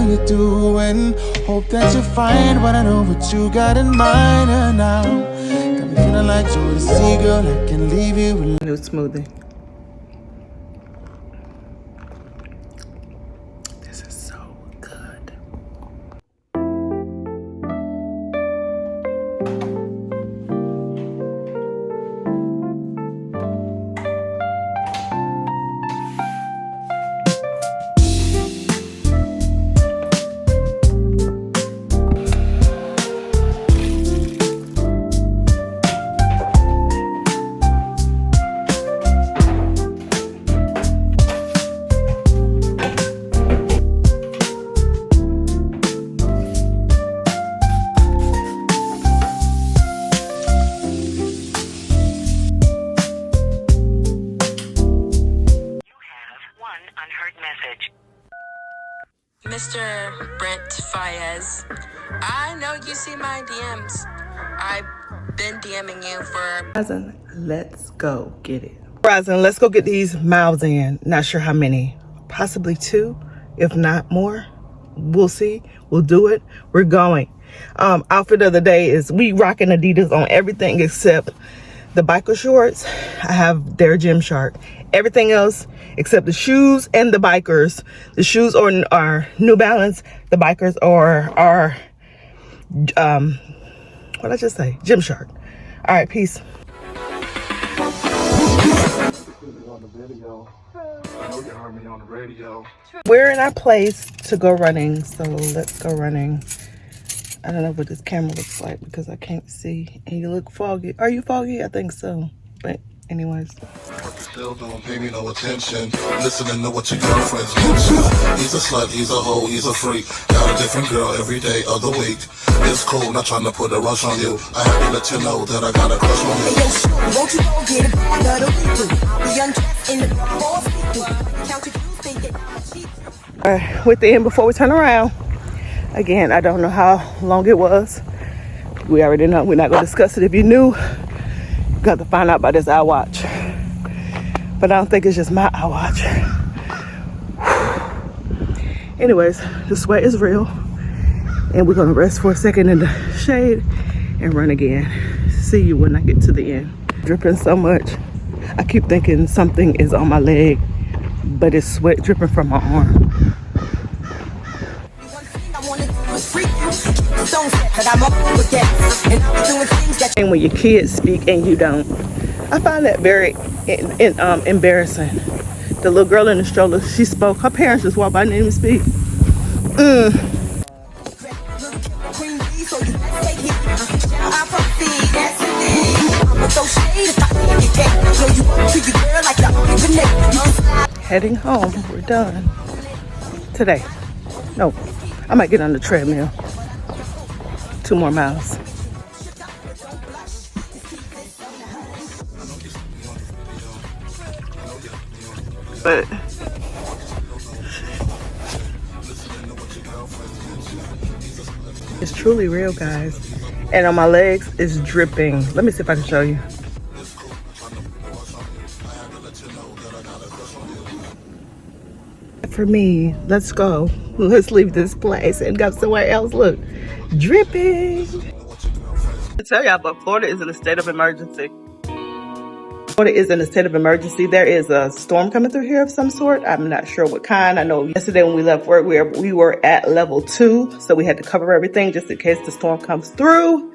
you're doing. Hope that you find what I know what you got in mind now. Got me feeling like you're the seagull, I can leave you alone. New smoothie. This is so good. Mr. Brent Fayez, I know you see my DMs. I've been DMing you for... Horizon, let's go get it. Horizon, let's go get these miles in. Not sure how many. Possibly 2, if not more. We'll see. We'll do it. We're going. Outfit of the day is we rocking Adidas on everything except the biker shorts. I have their Gymshark. Everything else except the shoes and the bikers. The shoes are New Balance. The bikers are what did I just say? Gymshark. All right, peace. We're in our place to go running, so let's go running. I don't know what this camera looks like because I can't see. And you look foggy. Are you foggy? I think so. But anyways. Still don't pay me no attention. Listening to what your girlfriends mention. He's a slut, he's a hoe, he's a freak. Got a different girl every day of the week. It's cool, not trying to put a rush on you. I have to let you know that I got a crush on you. Won't you go get a bag of the week? I'll be undressed in the Alright, with the end before we turn around. Again, I don't know how long it was. We already know. We're not going to discuss it. If you knew, you got to find out about this iWatch. But I don't think it's just my iWatch. Anyways, the sweat is real. And we're going to rest for a second in the shade and run again. See you when I get to the end. Dripping so much. I keep thinking something is on my leg, but it's sweat dripping from my arm. And when your kids speak and you don't, I find that very embarrassing. The little girl in the stroller, she spoke. Her parents just walked by and didn't even speak. Heading home. We're done today. No, I might get on the treadmill. 2 more miles. But it's truly real, guys. And on my legs, it's dripping. Let me see if I can show you. For me, let's go. Let's leave this place and go somewhere else. Look, dripping. I tell y'all, but Florida is in a state of emergency. Florida is in a state of emergency. There is a storm coming through here of some sort. I'm not sure what kind. I know yesterday when we left work, we were at level 2. So we had to cover everything just in case the storm comes through.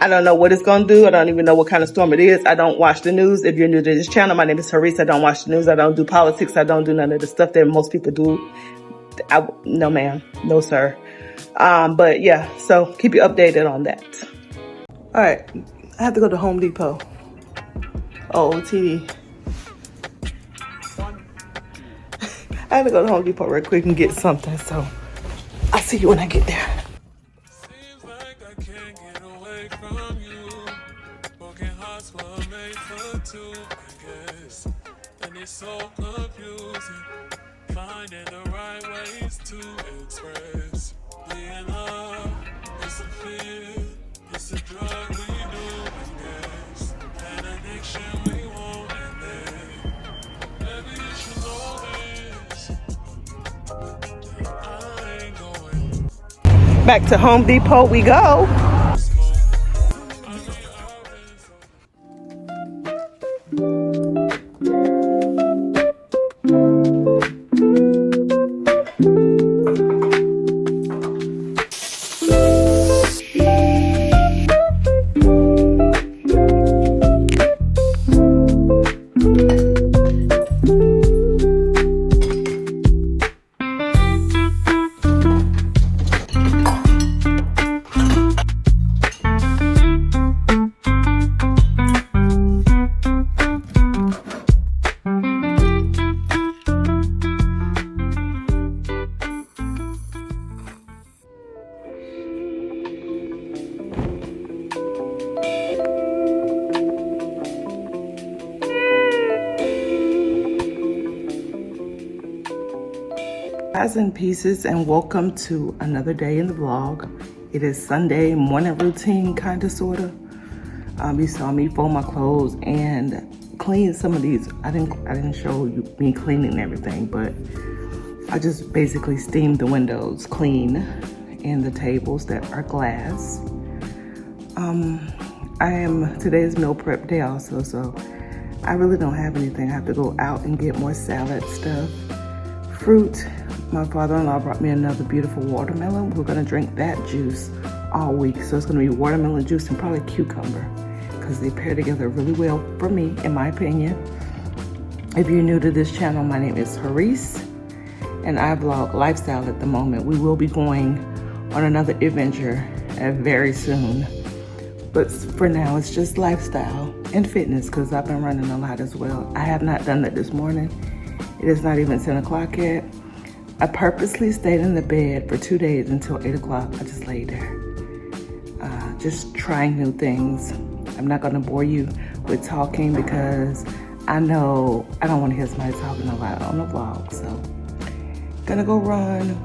I don't know what it's going to do. I don't even know what kind of storm it is. I don't watch the news. If you're new to this channel, my name is Hareasew. I don't watch the news. I don't do politics. I don't do none of the stuff that most people do. No, ma'am. No, sir. But yeah, so keep you updated on that. All right. I have to go to Home Depot. OOTD. I have to go to Home Depot real quick and get something. So I'll see you when I get there. It's so confusing, finding the right ways to express being love. It's a fear, it's a drug we do, I guess. An addiction we won't admit. Maybe you should know this. I ain't gonna Back to Home Depot we go. Guys and pieces, and welcome to another day in the vlog. It is Sunday morning routine, kind of, sort of. You saw me fold my clothes and clean some of these. I didn't show you me cleaning everything, but I just basically steamed the windows clean and the tables that are glass. Today is meal prep day also, so I really don't have anything. I have to go out and get more salad stuff, fruit. My father-in-law brought me another beautiful watermelon. We're gonna drink that juice all week. So it's gonna be watermelon juice and probably cucumber, because they pair together really well for me, in my opinion. If you're new to this channel, my name is Harease, and I vlog lifestyle at the moment. We will be going on another adventure very soon. But for now, it's just lifestyle and fitness, because I've been running a lot as well. I have not done that this morning. It is not even 10 o'clock yet. I purposely stayed in the bed for 2 days until 8 o'clock. I just laid there, just trying new things. I'm not gonna bore you with talking, because I know I don't wanna hear somebody talking a lot on the vlog. So, gonna go run,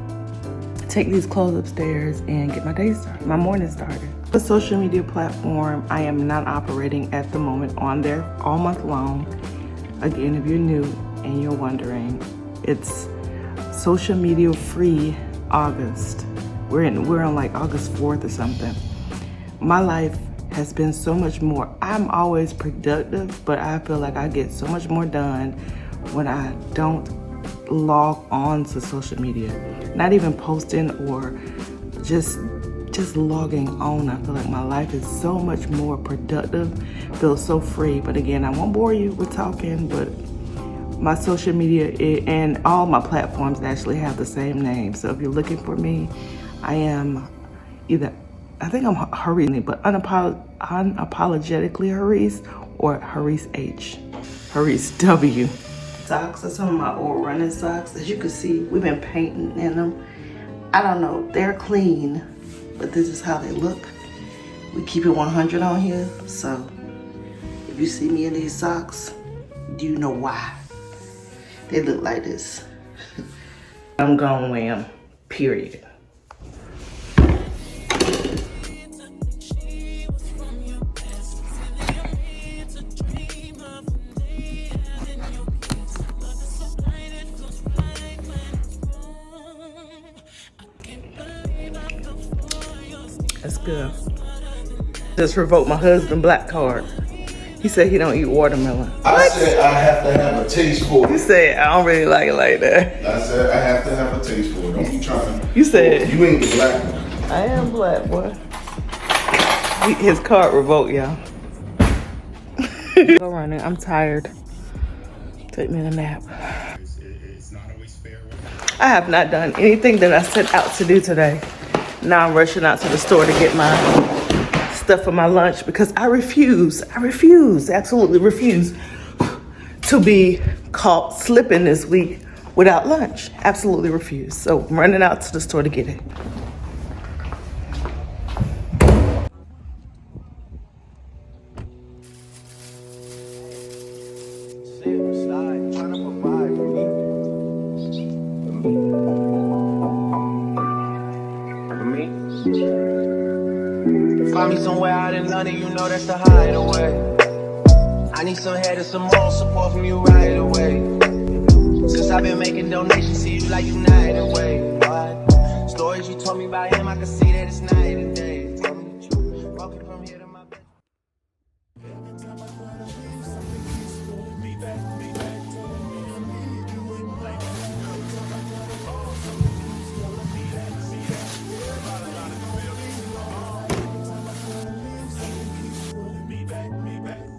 take these clothes upstairs, and get my day started, my morning started. The social media platform, I am not operating at the moment on there all month long. Again, if you're new and you're wondering, it's social media free August. We're on like August 4th or something. My life has been so much more. I'm always productive, but I feel like I get so much more done when I don't log on to social media. Not even posting or just logging on. I feel like my life is so much more productive, feels so free. But again, I won't bore you with talking, but my social media and all my platforms actually have the same name. So if you're looking for me, I am I think I'm Harease, but unapologetically Harease, or Harease H, Harease W. Socks are some of my old running socks. As you can see, we've been painting in them. I don't know, they're clean, but this is how they look. We keep it 100 on here, so if you see me in these socks, you know why. They look like this. I'm gonna wear them, period. That's good. Just revoked my husband black card. He said he don't eat watermelon. I said I have to have a taste for it. You said I don't really like it like that. I said I have to have a taste for it. Don't be trying. You said you ain't the black one. I am black, boy. His card revoked, y'all. Go running. I'm tired. Take me a nap. I have not done anything that I set out to do today. Now I'm rushing out to the store to get my stuff for my lunch, because I absolutely refuse to be caught slipping this week without lunch. Absolutely refuse. So I'm running out to the store to get it. Find me somewhere out in London, you know that's the hideaway. I need some head and some more support from you right away. Since I've been making donations to you like United Way. Stories you told me about him, I can see that.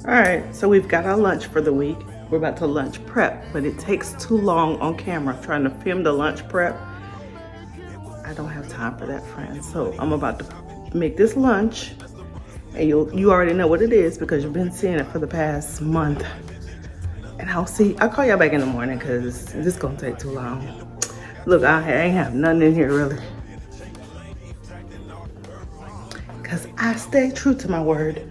All right, so we've got our lunch for the week. We're about to lunch prep, but it takes too long on camera trying to film the lunch prep. I don't have time for that, friends. So I'm about to make this lunch, and you already know what it is because you've been seeing it for the past month. And I'll call y'all back in the morning because this is gonna take too long. Look, I ain't have nothing in here really. Cause I stay true to my word.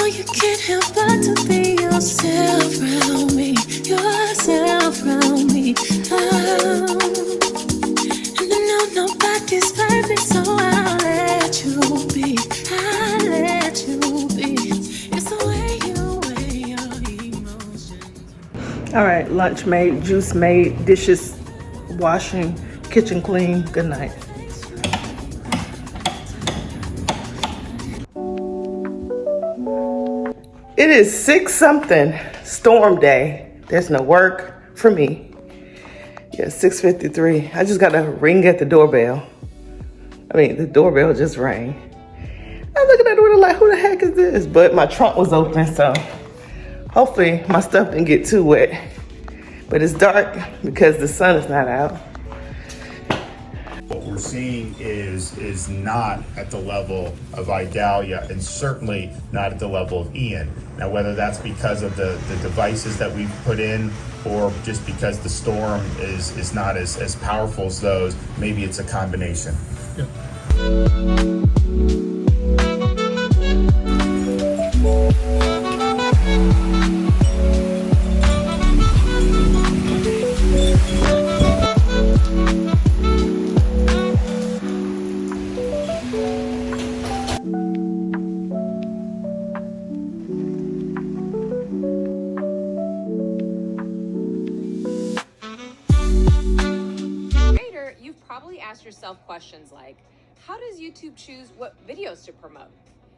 You can't help but to be yourself around me, yourself around me. Oh. And I know nobody's perfect, so I'll let you be. I'll let you be. It's the way you weigh your emotions. All right, lunch made, juice made, dishes washing, kitchen clean. Good night. It is 6-something, storm day. There's no work for me. Yeah, 6:53. I just got a ring at the doorbell. I mean, the doorbell just rang. I'm looking at the window like, who the heck is this? But my trunk was open, so hopefully my stuff didn't get too wet. But it's dark because the sun is not out. What we're seeing is not at the level of Idalia and certainly not at the level of Ian. Now, whether that's because of the devices that we've put in or just because the storm is not as powerful as those, maybe it's a combination. Yeah. Yourself questions like, how does YouTube choose what videos to promote?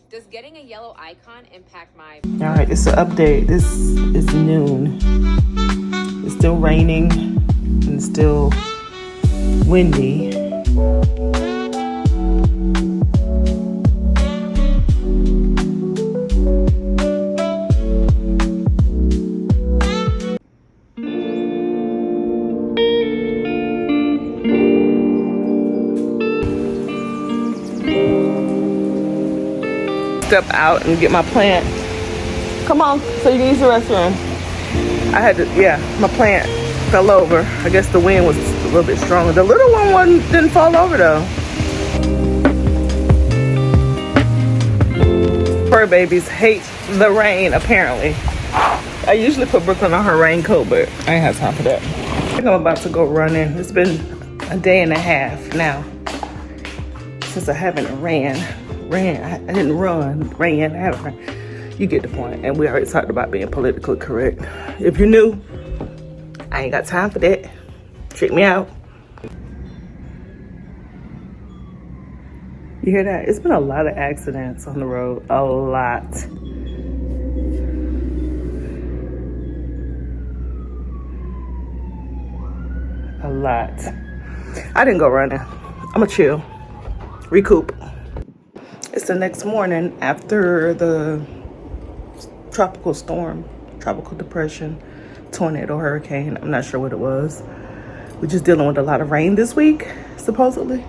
Does getting a yellow icon impact my... All right, it's an update. This is noon. It's still raining and still windy. Step out and get my plant. Come on, so you can use the restroom. I had to, yeah, my plant fell over. I guess the wind was a little bit stronger. The little one didn't fall over though. Fur babies hate the rain, apparently. I usually put Brooklyn on her raincoat, but I ain't have time for that. I think I'm about to go running. It's been a day and a half now since I haven't ran. I didn't run, ran, I haven't ran. You get the point. And we already talked about being politically correct. If you're new, I ain't got time for that. Check me out. You hear that? It's been a lot of accidents on the road. A lot. A lot. I didn't go running. I'ma chill. Recoup. It's the next morning after the tropical storm, tropical depression, tornado, hurricane. I'm not sure what it was. We're just dealing with a lot of rain this week, supposedly.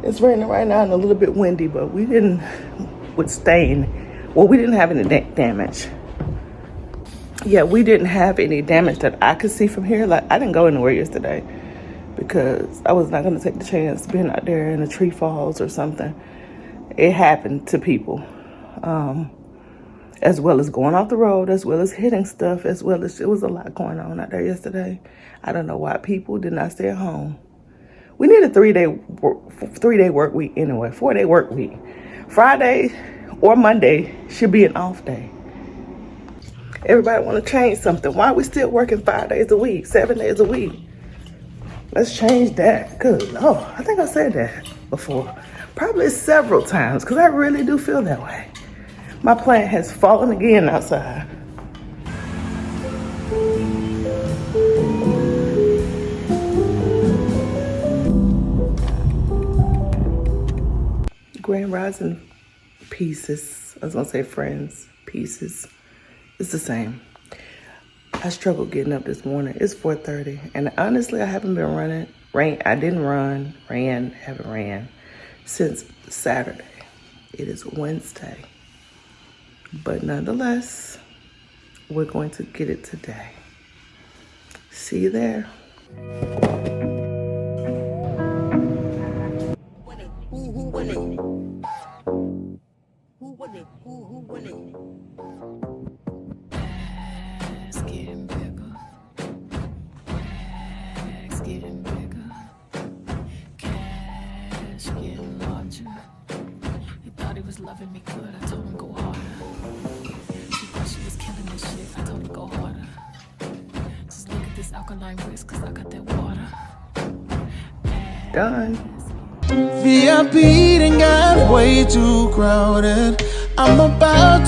It's raining right now and a little bit windy, but we didn't withstand. Well, we didn't have any damage. Yeah, we didn't have any damage that I could see from here. Like, I didn't go anywhere yesterday because I was not going to take the chance being out there and a tree falls or something. It happened to people, as well as going off the road, as well as hitting stuff, as well as it was a lot going on out there yesterday. I don't know why people did not stay at home. We need a 3-day work week anyway, 4-day work week. Friday or Monday should be an off day. Everybody want to change something. Why are we still working 5 days a week, 7 days a week? Let's change that. Good Lord, I think I said that before. Probably several times, because I really do feel that way. My plant has fallen again outside. Grand Rising pieces. I was gonna say friends, pieces. It's the same. I struggled getting up this morning. It's 4:30, and honestly, I haven't been running. Haven't ran since Saturday. It is Wednesday, but nonetheless, we're going to get it today. See you there. Loving me good, I told him go harder. She thought she was killing this shit, I told her go harder. Just look at this alkaline wrist, cause I got that water. Done. VIP done got way too crowded. I'm about